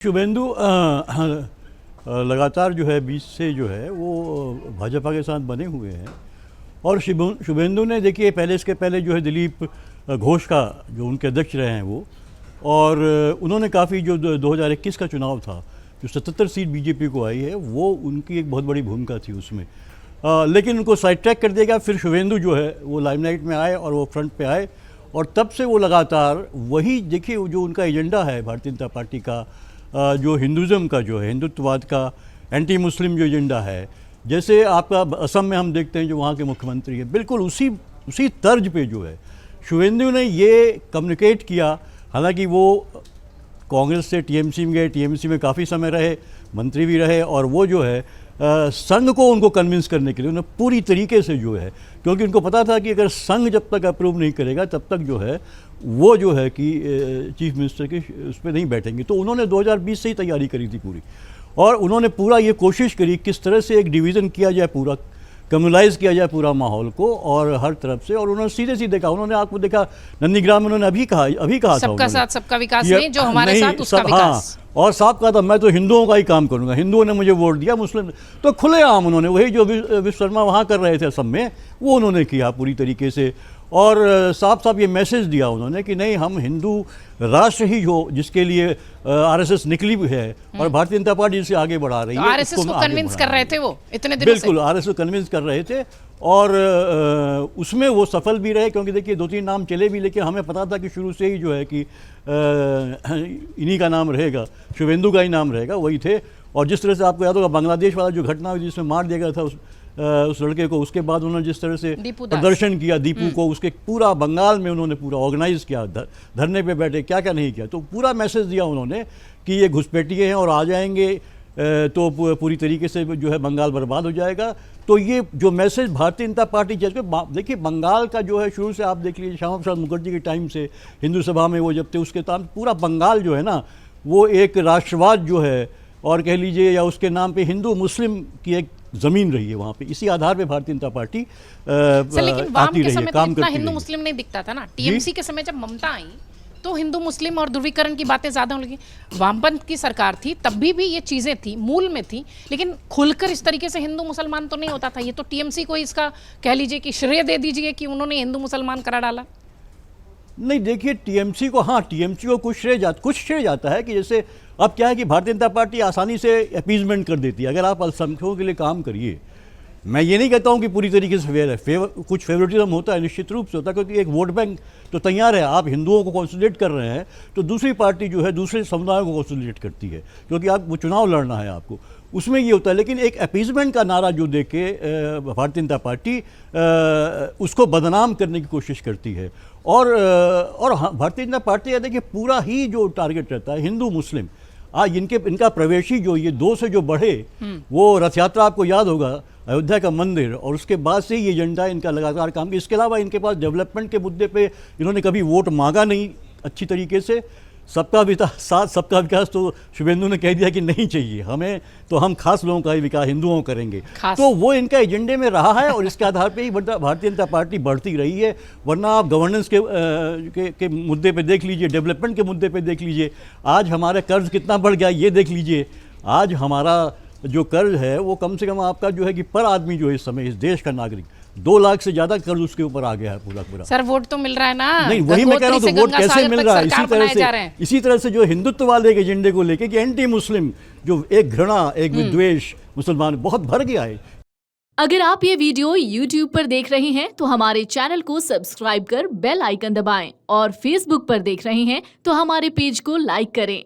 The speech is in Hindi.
शुभेंदु लगातार जो है बीच से जो है वो भाजपा के साथ बने हुए हैं। और शुभेंदु ने देखिए इसके पहले जो है दिलीप घोष का जो उनके अध्यक्ष रहे हैं वो, और उन्होंने काफ़ी जो 2021 का चुनाव था जो 77 सीट बीजेपी को आई है वो उनकी एक बहुत बड़ी भूमिका थी उसमें। लेकिन उनको साइड ट्रैक कर दिया गया। फिर शुभेंदु जो है वो लाइमलाइट में आए और वो फ्रंट पे आए, और तब से वो लगातार वही देखिए जो उनका एजेंडा है भारतीय जनता पार्टी का, जो हिंदुज़म का जो है, हिंदुत्ववाद का, एंटी मुस्लिम जो एजेंडा है, जैसे आपका असम में हम देखते हैं जो वहाँ के मुख्यमंत्री है, बिल्कुल उसी तर्ज पे जो है शुभेंदु ने ये कम्युनिकेट किया। हालांकि वो कांग्रेस से टीएमसी में गए, टीएमसी में काफ़ी समय रहे, मंत्री भी रहे, और वो जो है संघ को उनको कन्विंस करने के लिए उन्हें पूरी तरीके से जो है, क्योंकि उनको पता था कि अगर संघ जब तक अप्रूव नहीं करेगा तब तक जो है वो जो है कि चीफ मिनिस्टर की उस पर नहीं बैठेंगे। तो उन्होंने 2020 से ही तैयारी करी थी पूरी, और उन्होंने पूरा ये कोशिश करी किस तरह से एक डिवीज़न किया जाए, पूरा कम्युनलाइज किया जाए पूरा माहौल को और हर तरफ से। और उन्होंने सीधे सीधे कहा, उन्होंने आपको देखा नंदीग्राम में उन्होंने अभी कहा था सबका साथ सबका विकास नहीं, जो हमारे साथ उसका विकास। और साहब कहा था मैं तो हिंदुओं का ही काम करूंगा, हिंदुओं ने मुझे वोट दिया, मुस्लिम तो खुलेआम उन्होंने वही जो विश्वकर्मा वहाँ कर रहे थे असम में वो उन्होंने किया पूरी तरीके से। और साफ साफ ये मैसेज दिया उन्होंने कि नहीं, हम हिंदू राष्ट्र ही हो जिसके लिए आरएसएस निकली हुई है और भारतीय जनता पार्टी जिसे आगे बढ़ा रही है। आरएसएस को कन्विंस कर रहे थे वो इतने दिनों से। बिल्कुल आरएसएस को कन्विंस कर रहे थे, और उसमें वो सफल भी रहे, क्योंकि देखिए 2-3 नाम चले भी, लेकिन हमें पता था कि शुरू से ही जो है कि इन्हीं का नाम रहेगा, शुभेंदु का ही नाम रहेगा, वही थे। और जिस तरह से आपको याद होगा बांग्लादेश वाला जो घटना हुई जिसमें मार दिया गया था उस लड़के को, उसके बाद उन्होंने जिस तरह से प्रदर्शन किया दीपू को, उसके पूरा बंगाल में उन्होंने पूरा ऑर्गेनाइज किया, धरने पे बैठे, क्या क्या नहीं किया, तो पूरा मैसेज दिया उन्होंने कि ये घुसपैठिए हैं और आ जाएंगे तो पूरी तरीके से जो है बंगाल बर्बाद हो जाएगा। तो ये जो मैसेज भारतीय जनता पार्टी जैसे देखिए बंगाल का जो है शुरू से आप देख लीजिए श्यामा प्रसाद मुखर्जी के टाइम से हिंदू सभा में वो जब थे उसके टाइम पूरा बंगाल जो है ना वो एक राष्ट्रवाद जो है, और कह लीजिए या उसके नाम पे हिंदू मुस्लिम की एक ज़मीन रही है वहाँ पे। इसी आधार पे भारतीय जनता पार्टी लेकिन वाम के समय तो इतना हिंदू रही मुस्लिम नहीं दिखता था ना। टीएमसी के समय जब ममता आई तो हिंदू मुस्लिम और ध्रुवीकरण की बातें ज्यादा होने लगी। वामपंथ की सरकार थी तब भी ये चीजें थी, मूल में थी, लेकिन खुलकर इस तरीके से हिंदू मुसलमान तो नहीं होता था। ये तो टीएमसी को इसका कह लीजिए कि श्रेय दे दीजिए कि उन्होंने हिंदू मुसलमान करा डाला। नहीं देखिए टीएमसी को, हाँ टीएमसी को कुछ श्रेय जाता है कि जैसे अब क्या है कि भारतीय जनता पार्टी आसानी से अपीजमेंट कर देती है। अगर आप अल्पसंख्यकों के लिए काम करिए, मैं ये नहीं कहता हूँ कि पूरी तरीके से फेयर है, कुछ फेवरेटिज्म होता है, निश्चित रूप से होता है, क्योंकि एक वोट बैंक तो तैयार है। आप हिंदुओं को कंसोलिडेट कर रहे हैं तो दूसरी पार्टी जो है दूसरे समुदायों को कंसोलिडेट करती है, क्योंकि आप वो चुनाव लड़ना है आपको, उसमें ये होता है। लेकिन एक अपीजमेंट का नारा जो दे के भारतीय जनता पार्टी उसको बदनाम करने की कोशिश करती है। और भारतीय जनता पार्टी देखिए पूरा ही जो टारगेट रहता है हिंदू मुस्लिम, आज इनका प्रवेशी जो ये 2 से जो बढ़े वो रथ यात्रा, आपको याद होगा अयोध्या का मंदिर, और उसके बाद से ये एजेंडा इनका लगातार काम। इसके अलावा इनके पास डेवलपमेंट के मुद्दे पे इन्होंने कभी वोट मांगा नहीं अच्छी तरीके से। सबका विकास तो शुभेंदु ने कह दिया कि नहीं चाहिए हमें, तो हम खास लोगों का ही विकास हिंदुओं करेंगे, तो वो इनका एजेंडे में रहा है और इसके आधार पे ही भारतीय जनता पार्टी बढ़ती रही है। वरना आप गवर्नेंस के मुद्दे पे देख लीजिए, डेवलपमेंट के मुद्दे पे देख लीजिए, आज हमारा कर्ज कितना बढ़ गया ये देख लीजिए। आज हमारा जो कर्ज है वो कम से कम आपका जो है कि पर आदमी जो है इस समय इस देश का नागरिक 2 लाख से ज्यादा कर्ज उसके ऊपर आ गया है पूरा। सर वोट तो मिल रहा है ना। नहीं वही मैं कह रहा हूँ, तो वोट कैसे मिल रहा है? इसी तरह से जो हिंदुत्व वाले के एजेंडे को लेके कि एंटी मुस्लिम जो एक घृणा, एक विद्वेष मुसलमान बहुत भर गया है। अगर आप ये वीडियो YouTube पर देख रहे हैं तो हमारे चैनल को सब्सक्राइब कर बेल आइकन दबाएं, और Facebook पर देख रहे हैं तो हमारे पेज को लाइक करें।